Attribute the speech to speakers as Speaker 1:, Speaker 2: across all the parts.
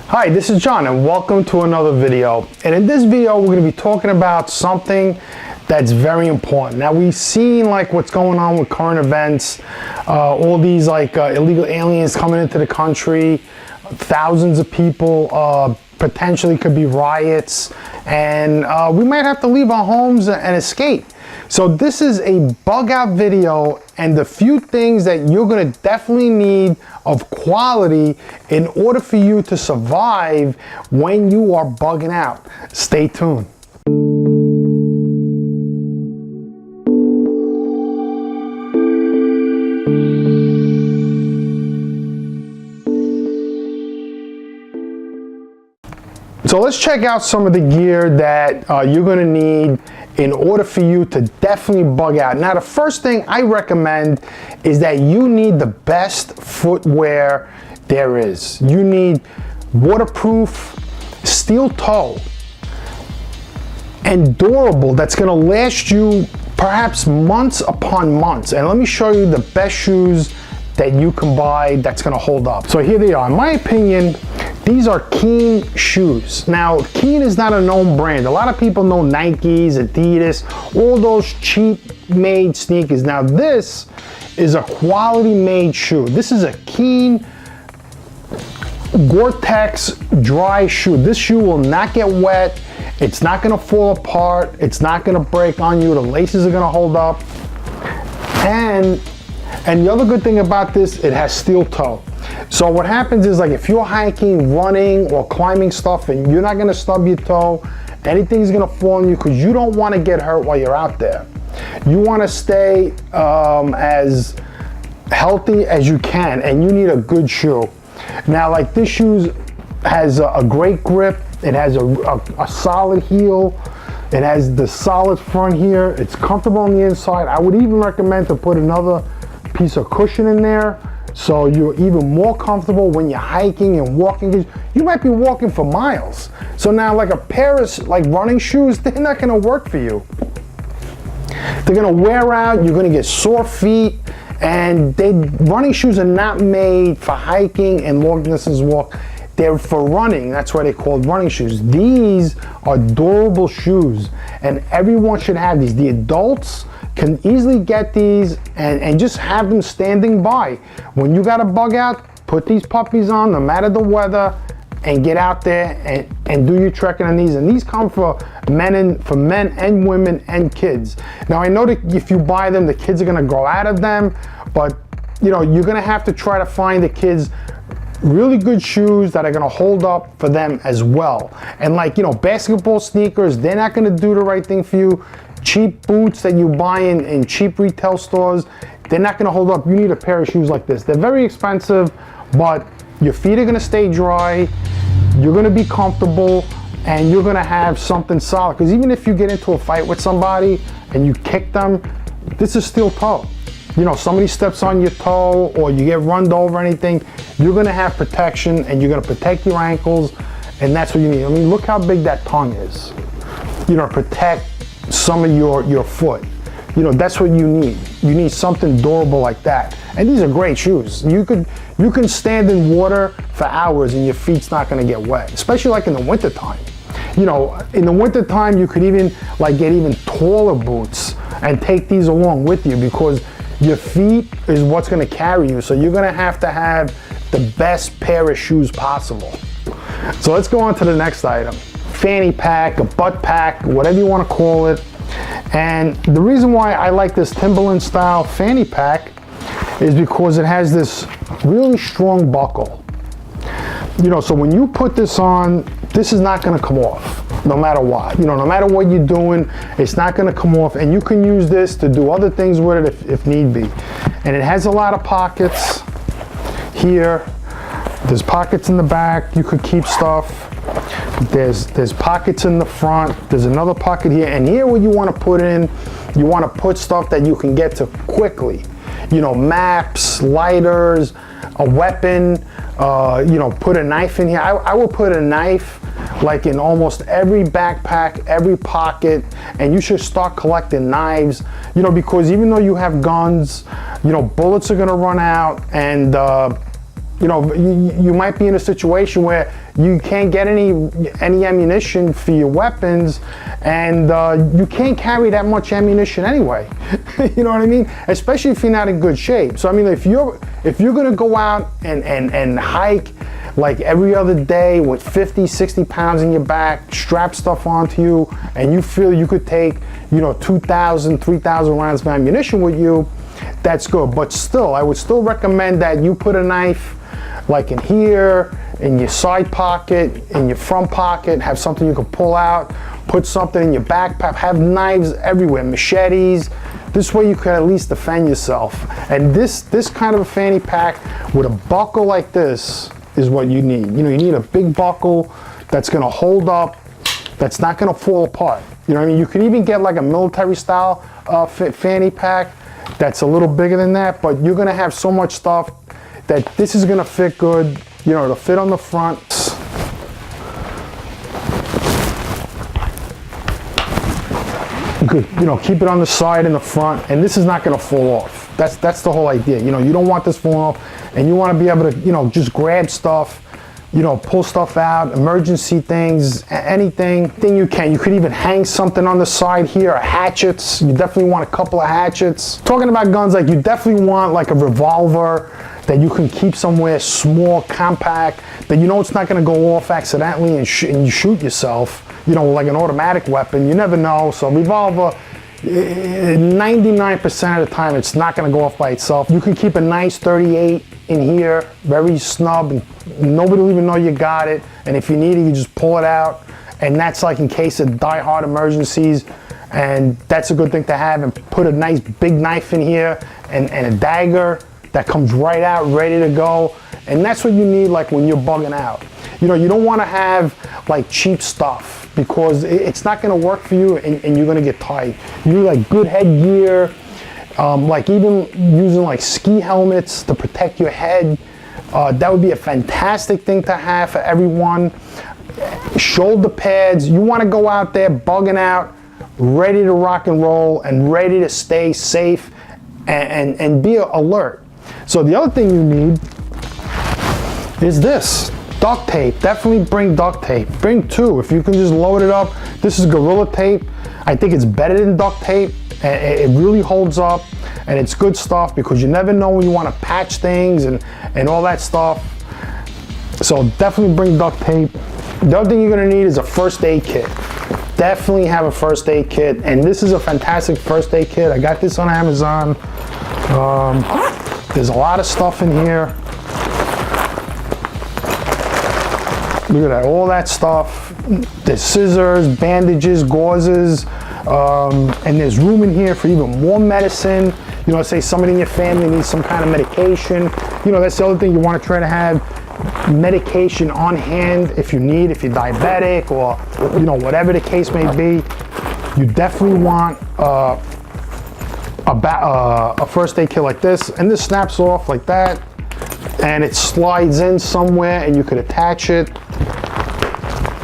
Speaker 1: Hi, this is John and welcome to another video. And in this video, we're going to be talking about something that's very important. Now, we've seen like what's going on with current events, all these illegal aliens coming into the country, thousands of people, potentially could be riots, and we might have to leave our homes and escape. So this is a bug out video, and the few things that you're going to definitely need of quality in order for you to survive when you are bugging out. Stay tuned. So let's check out some of the gear that you're going to need in order for you to definitely bug out. Now, the first thing I recommend is that you need the best footwear there is. You need waterproof steel toe and durable that's going to last you perhaps months upon months. And let me show you the best shoes that you can buy that's going to hold up. So here they are. In my opinion, these are Keen shoes. Now, Keen is not a known brand. A lot of people know Nikes, Adidas, all those cheap made sneakers. Now, this is a quality made shoe. This is a Keen Gore-Tex dry shoe. This shoe will not get wet. It's not gonna fall apart. It's not gonna break on you. The laces are gonna hold up. And the other good thing about this, it has steel toe. So what happens is, like, if you're hiking, running, or climbing stuff and you're not gonna stub your toe, anything's gonna fall on you because you don't wanna get hurt while you're out there. You wanna stay as healthy as you can, and you need a good shoe. Now, like, this shoe has a great grip. It has a solid heel. It has the solid front here. It's comfortable on the inside. I would even recommend to put another piece of cushion in there, so you're even more comfortable when you're hiking and walking. You might be walking for miles. So now, like, a pair of running shoes, they're not gonna work for you. They're gonna wear out, you're gonna get sore feet, and running shoes are not made for hiking and long distance walk. They're for running. That's why they're called running shoes. These are durable shoes, and everyone should have these. The adults can easily get these and just have them standing by. When you got a bug out, put these puppies on, no matter the weather, and get out there and do your trekking on these. And these come for men and women and kids. Now, I know that if you buy them, the kids are gonna grow out of them, but you know, you're gonna have to try to find the kids really good shoes that are gonna hold up for them as well. And, like, you know, basketball sneakers, they're not gonna do the right thing for you. Cheap boots that you buy in cheap retail stores, they're not gonna hold up. You need a pair of shoes like this. They're very expensive, but your feet are gonna stay dry, you're gonna be comfortable, and you're gonna have something solid. Because even if you get into a fight with somebody and you kick them, this is steel toe. You know, somebody steps on your toe or you get run over or anything, you're gonna have protection, and you're gonna protect your ankles, and that's what you need. I mean, look how big that tongue is. You know, protect some of your foot. You know, that's what you need. You need something durable like that. And these are great shoes. You can stand in water for hours and your feet's not gonna get wet, especially like in the winter time. You know, in the winter time, you could even get even taller boots and take these along with you, because your feet is what's gonna carry you. So you're gonna have to have the best pair of shoes possible. So let's go on to the next item. Fanny pack, a butt pack, whatever you want to call it. And the reason why I like this Timberland style fanny pack is because it has this really strong buckle. You know, so when you put this on, this is not going to come off no matter what. You know, no matter what you're doing, it's not going to come off, and you can use this to do other things with it if need be. And it has a lot of pockets here. There's pockets in the back. You could keep stuff. There's pockets in the front. There's another pocket here, and here what you want to put in, you want to put stuff that you can get to quickly. You know, maps, lighters, a weapon. You know, put a knife in here. I will put a knife like in almost every backpack, every pocket, and you should start collecting knives. You know, because even though you have guns, you know, bullets are gonna run out, and You know, you might be in a situation where you can't get any ammunition for your weapons, and you can't carry that much ammunition anyway. You know what I mean? Especially if you're not in good shape. So I mean, if you're gonna go out and hike like every other day with 50, 60 pounds in your back, strap stuff onto you, and you feel you could take, you know, 2,000, 3,000 rounds of ammunition with you, that's good. But still, I would still recommend that you put a knife like in here, in your side pocket, in your front pocket, have something you can pull out, put something in your backpack, have knives everywhere, machetes. This way you can at least defend yourself. And this kind of a fanny pack with a buckle like this is what you need. You know, you need a big buckle that's gonna hold up, that's not gonna fall apart. You know what I mean? You can even get like a military style fanny pack that's a little bigger than that, but you're gonna have so much stuff that this is gonna fit good. You know, it'll fit on the front. You could, you know, keep it on the side and the front, and this is not gonna fall off. That's the whole idea. You know, you don't want this falling off, and you wanna be able to, you know, just grab stuff, you know, pull stuff out, emergency things, anything you can. You could even hang something on the side here, hatchets. You definitely want a couple of hatchets. Talking about guns, like you definitely want like a revolver that you can keep somewhere small, compact, that you know it's not gonna go off accidentally and you shoot yourself, you know, like an automatic weapon. You never know. So revolver, 99% of the time, it's not gonna go off by itself. You can keep a nice 38 in here, very snub, and nobody will even know you got it. And if you need it, you just pull it out. And that's like in case of die-hard emergencies. And that's a good thing to have. And put a nice big knife in here and a dagger that comes right out, ready to go. And that's what you need like when you're bugging out. You know, you don't wanna have like cheap stuff because it's not gonna work for you and you're gonna get tight. You need like good headgear, like even using like ski helmets to protect your head. That would be a fantastic thing to have for everyone. Shoulder pads, you wanna go out there bugging out, ready to rock and roll and ready to stay safe and be alert. So the other thing you need is this, duct tape. Definitely bring duct tape. Bring two, if you can just load it up. This is Gorilla Tape. I think it's better than duct tape. It really holds up and it's good stuff because you never know when you want to patch things and all that stuff. So definitely bring duct tape. The other thing you're gonna need is a first aid kit. Definitely have a first aid kit, and this is a fantastic first aid kit. I got this on Amazon. There's a lot of stuff in here. Look at that, all that stuff. There's scissors, bandages, gauzes, and there's room in here for even more medicine. You know, say somebody in your family needs some kind of medication. You know, that's the other thing, you want to try to have medication on hand if you need, if you're diabetic or, you know, whatever the case may be. You definitely want a first aid kit like this, and this snaps off like that, and it slides in somewhere, and you could attach it,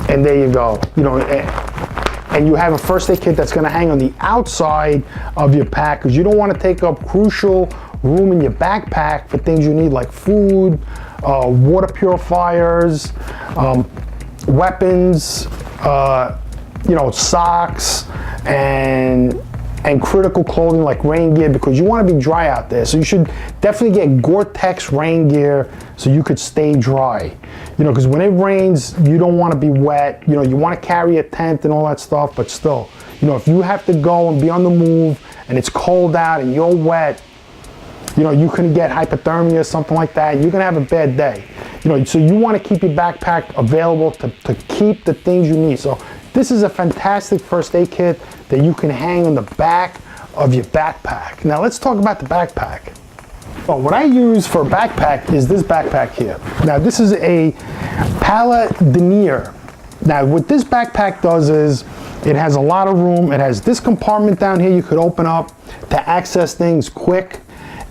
Speaker 1: and there you go. You know, and you have a first aid kit that's going to hang on the outside of your pack because you don't want to take up crucial room in your backpack for things you need like food, water purifiers, weapons, you know, socks, and critical clothing like rain gear because you want to be dry out there. So you should definitely get Gore-Tex rain gear so you could stay dry. You know, because when it rains, you don't want to be wet. You know, you want to carry a tent and all that stuff, but still, you know, if you have to go and be on the move and it's cold out and you're wet, you know, you can get hypothermia or something like that. You're going to have a bad day. You know, so you want to keep your backpack available to keep the things you need. So this is a fantastic first aid kit that you can hang on the back of your backpack. Now let's talk about the backpack. Well, what I use for a backpack is this backpack here. Now this is a Pala Denier. Now what this backpack does is it has a lot of room. It has this compartment down here you could open up to access things quick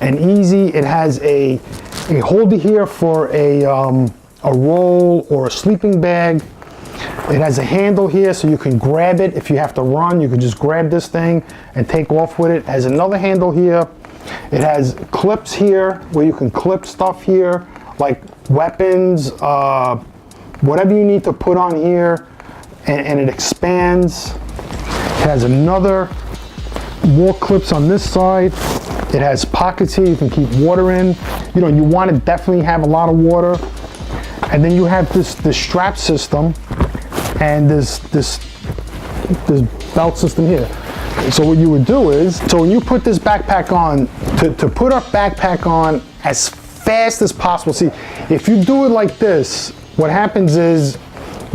Speaker 1: and easy. It has a holder here for a roll or a sleeping bag. It has a handle here so you can grab it. If you have to run, you can just grab this thing and take off with it. It has another handle here. It has clips here where you can clip stuff here like weapons, whatever you need to put on here, and it expands. It has more clips on this side. It has pockets here you can keep water in. You know, you want to definitely have a lot of water. And then you have this strap system and this belt system here. So what you would do is, so when you put this backpack on, to put a backpack on as fast as possible. See, if you do it like this, what happens is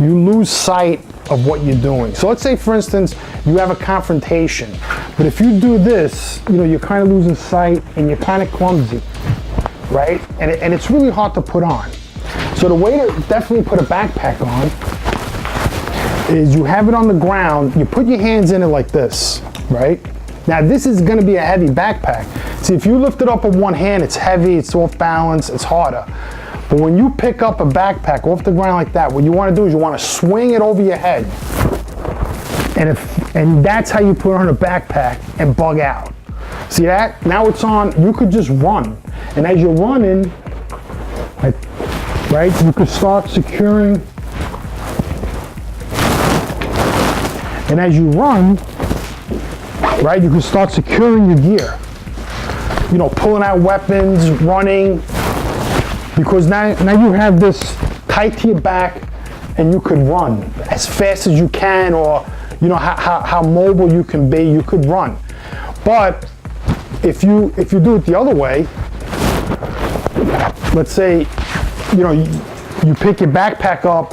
Speaker 1: you lose sight of what you're doing. So let's say, for instance, you have a confrontation, but if you do this, you know, you're kind of losing sight and you're kind of clumsy, right? And it's really hard to put on. So the way to definitely put a backpack on is you have it on the ground, you put your hands in it like this, right? Now this is gonna be a heavy backpack. See, if you lift it up with one hand, it's heavy, it's off balance, it's harder. But when you pick up a backpack off the ground like that, what you wanna do is you wanna swing it over your head. And that's how you put on a backpack and bug out. See that? Now it's on, you could just run. And as you're running, right, you could start securing. And as you run, right, you can start securing your gear. You know, pulling out weapons, running, because now you have this tight to your back and you could run as fast as you can, or you know how mobile you can be, you could run. But if you do it the other way, let's say, you know, you pick your backpack up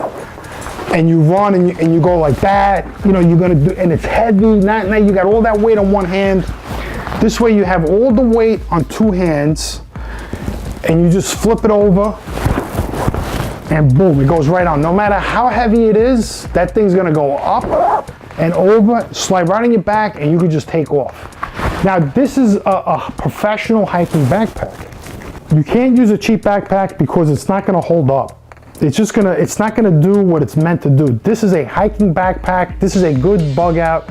Speaker 1: and you run and you go like that, you know, you're gonna do, and it's heavy, now you got all that weight on one hand. This way you have all the weight on two hands and you just flip it over and boom, it goes right on. No matter how heavy it is, that thing's gonna go up and over, slide right on your back, and you can just take off. Now this is a professional hiking backpack. You can't use a cheap backpack because it's not gonna hold up. It's not gonna do what it's meant to do. This is a hiking backpack. This is a good bug out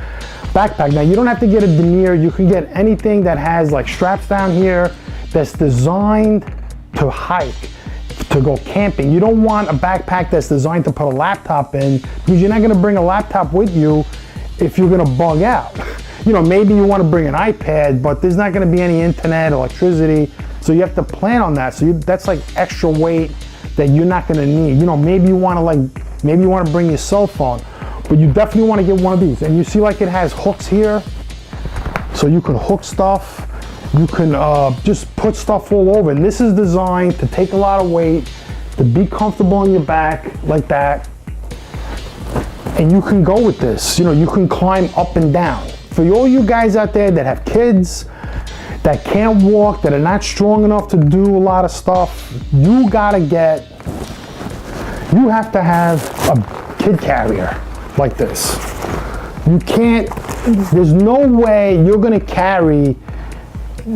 Speaker 1: backpack. Now you don't have to get a denier. You can get anything that has like straps down here that's designed to hike, to go camping. You don't want a backpack that's designed to put a laptop in, because you're not gonna bring a laptop with you if you're gonna bug out. You know, maybe you wanna bring an iPad, but there's not gonna be any internet, electricity, so you have to plan on that. So that's like extra weight that you're not gonna need. You know, maybe you wanna bring your cell phone, but you definitely wanna get one of these. And you see like it has hooks here, so you can hook stuff. You can just put stuff all over. And this is designed to take a lot of weight, to be comfortable on your back like that. And you can go with this. You know, you can climb up and down. For all you guys out there that have kids, that can't walk, that are not strong enough to do a lot of stuff, you have to have a kid carrier like this. You can't, there's no way you're gonna carry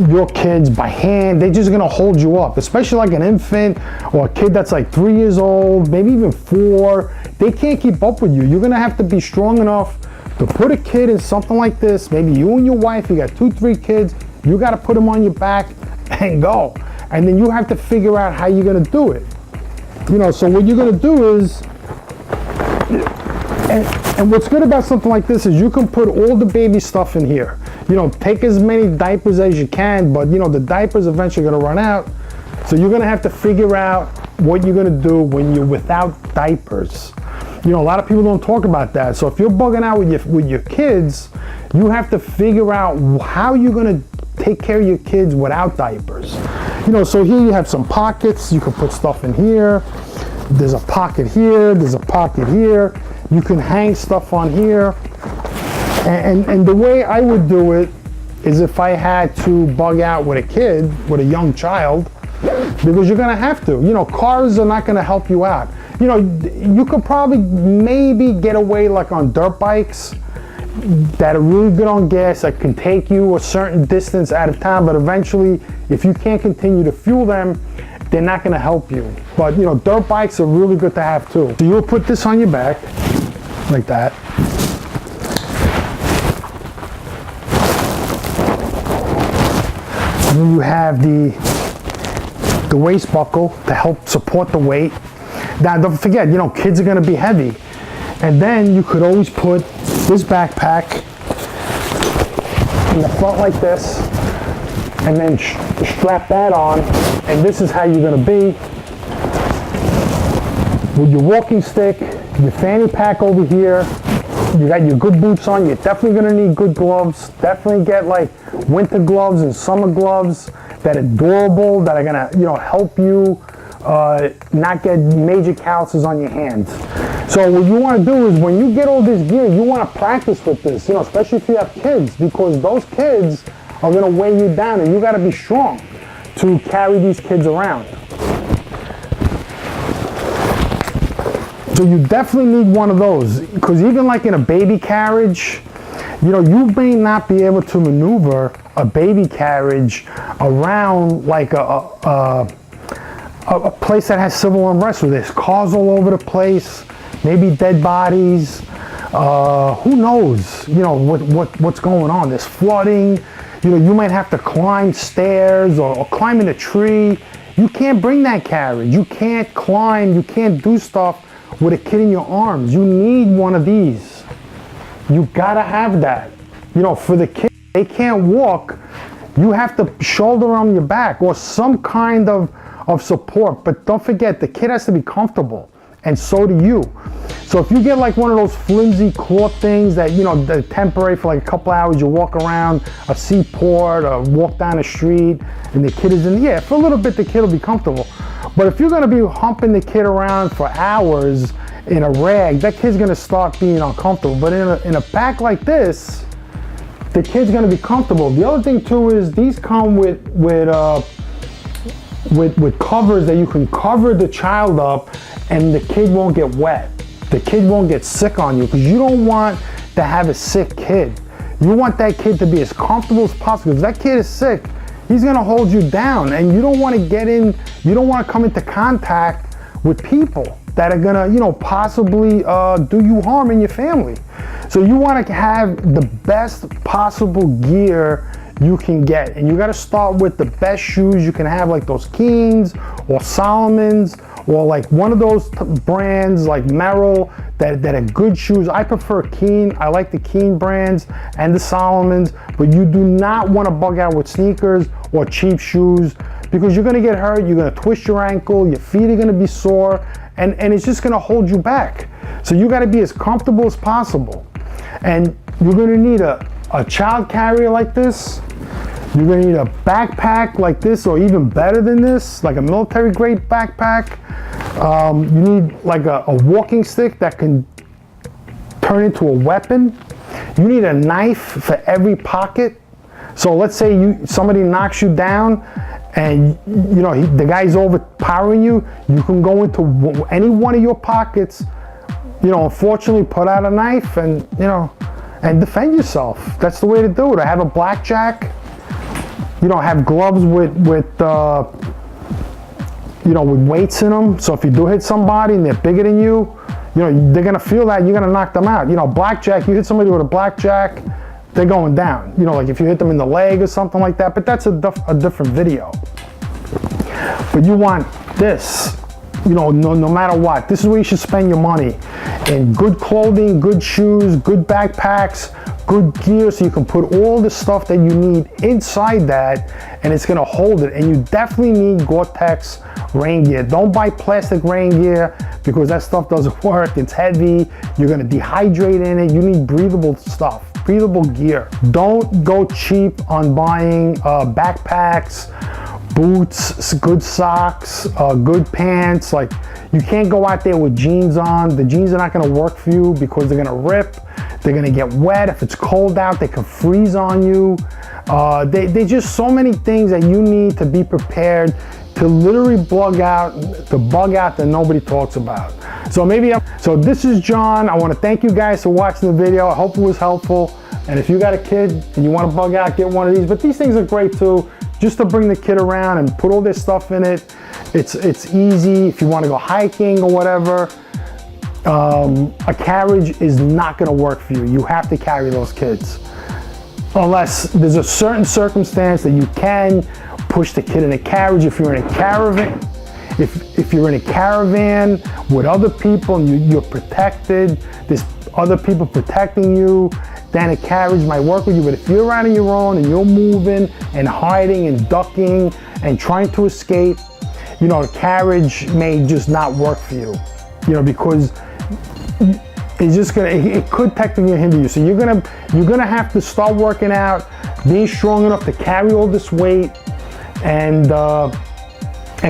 Speaker 1: your kids by hand. They're just gonna hold you up, especially like an infant or a kid that's like 3 years old, maybe even 4. They can't keep up with you. You're gonna have to be strong enough to put a kid in something like this. Maybe you and your wife, you got 2, 3 kids, you gotta put them on your back and go. And then you have to figure out how you're gonna do it. You know, so what you're gonna do is, and what's good about something like this is you can put all the baby stuff in here. You know, take as many diapers as you can, but you know, the diapers eventually gonna run out. So you're gonna have to figure out what you're gonna do when you're without diapers. You know, a lot of people don't talk about that. So if you're bugging out with your kids, you have to figure out how you're gonna take care of your kids without diapers. You know, so here you have some pockets. You can put stuff in here. There's a pocket here. There's a pocket here. You can hang stuff on here. And the way I would do it is if I had to bug out with a kid, with a young child, because you're gonna have to. You know, cars are not gonna help you out. You know, you could probably maybe get away like on dirt bikes that are really good on gas, that can take you a certain distance out of town, but eventually, if you can't continue to fuel them, they're not gonna help you. But you know, dirt bikes are really good to have too. So you'll put this on your back, like that. And then you have the waist buckle to help support the weight. Now don't forget, you know, kids are gonna be heavy. And then you could always put this backpack in the front like this, and then strap that on, and this is how you're gonna be with your walking stick, your fanny pack over here. You got your good boots on. You're definitely gonna need good gloves. Definitely get like winter gloves and summer gloves that are durable, that are gonna, you know, help you not get major calluses on your hands. So what you want to do is when you get all this gear, you want to practice with this, you know, especially if you have kids, because those kids are going to weigh you down, and you got to be strong to carry these kids around. So you definitely need one of those, because even like in a baby carriage, you know, you may not be able to maneuver a baby carriage around like a place that has civil unrest where there's cars all over the place, maybe dead bodies, who knows, you know, what's going on. There's flooding, you know, you might have to climb stairs or climb in a tree. You can't bring that carriage. You can't climb, you can't do stuff with a kid in your arms. You need one of these. You gotta have that. You know, for the kids, they can't walk. You have to shoulder on your back or some kind of support. But don't forget, the kid has to be comfortable, and so do you. So if you get like one of those flimsy cloth things that, you know, they're temporary for like a couple hours, you walk around a seaport or walk down the street and the kid is in, yeah, for a little bit the kid will be comfortable. But if you're gonna be humping the kid around for hours in a rag, that kid's gonna start being uncomfortable. But in a pack like this, the kid's gonna be comfortable. The other thing too is these come with covers that you can cover the child up, and the kid won't get wet. The kid won't get sick on you, because you don't want to have a sick kid. You want that kid to be as comfortable as possible. If that kid is sick, he's gonna hold you down, and you don't want to get in, you don't want to come into contact with people that are gonna, you know, possibly do you harm in your family. So you want to have the best possible gear you can get, and you got to start with the best shoes you can have, like those Keens or Solomons, or like one of those brands like Merrell that are good shoes. I prefer Keen. I like the Keen brands and the Solomons, but you do not want to bug out with sneakers or cheap shoes, because you're going to get hurt, you're going to twist your ankle, your feet are going to be sore, and it's just going to hold you back. So you got to be as comfortable as possible. And you're going to need a child carrier like this. You're going to need a backpack like this, or even better than this, like a military grade backpack. You need like a walking stick that can turn into a weapon. You need a knife for every pocket. So let's say somebody knocks you down, and you know the guy's overpowering you. You can go into any one of your pockets, you know, unfortunately put out a knife and, you know, and defend yourself. That's the way to do it. I have a blackjack. You know, have gloves with you know, with weights in them. So if you do hit somebody and they're bigger than you, you know, they're gonna feel that, you're gonna knock them out. You know, blackjack, you hit somebody with a blackjack, they're going down. You know, like if you hit them in the leg or something like that, but that's a different video. But you want this, you know, no matter what. This is where you should spend your money. In good clothing, good shoes, good backpacks, good gear, so you can put all the stuff that you need inside that, and it's gonna hold it. And you definitely need Gore-Tex rain gear. Don't buy plastic rain gear, because that stuff doesn't work. It's heavy, you're gonna dehydrate in it. You need breathable stuff, breathable gear. Don't go cheap on buying backpacks, boots, good socks, good pants. Like, you can't go out there with jeans on. The jeans are not gonna work for you, because they're gonna rip, they're gonna get wet. If it's cold out, they can freeze on you. There's just so many things that you need to be prepared to literally bug out that nobody talks about. So so this is John. I wanna thank you guys for watching the video. I hope it was helpful. And if you got a kid and you wanna bug out, get one of these. But these things are great too, just to bring the kid around and put all this stuff in it. It's easy if you want to go hiking or whatever. A carriage is not going to work for you. You have to carry those kids, unless there's a certain circumstance that you can, push the kid in a carriage. If you're in a caravan, if you're in a caravan with other people and you're protected, there's other people protecting you, then a carriage might work with you. But if you're out on your own and you're moving and hiding and ducking and trying to escape, you know, a carriage may just not work for you, you know, because it's just gonna, it could technically hinder you. So you're gonna have to start working out, being strong enough to carry all this weight, and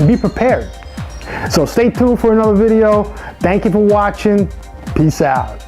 Speaker 1: be prepared. So stay tuned for another video. Thank you for watching. Peace out.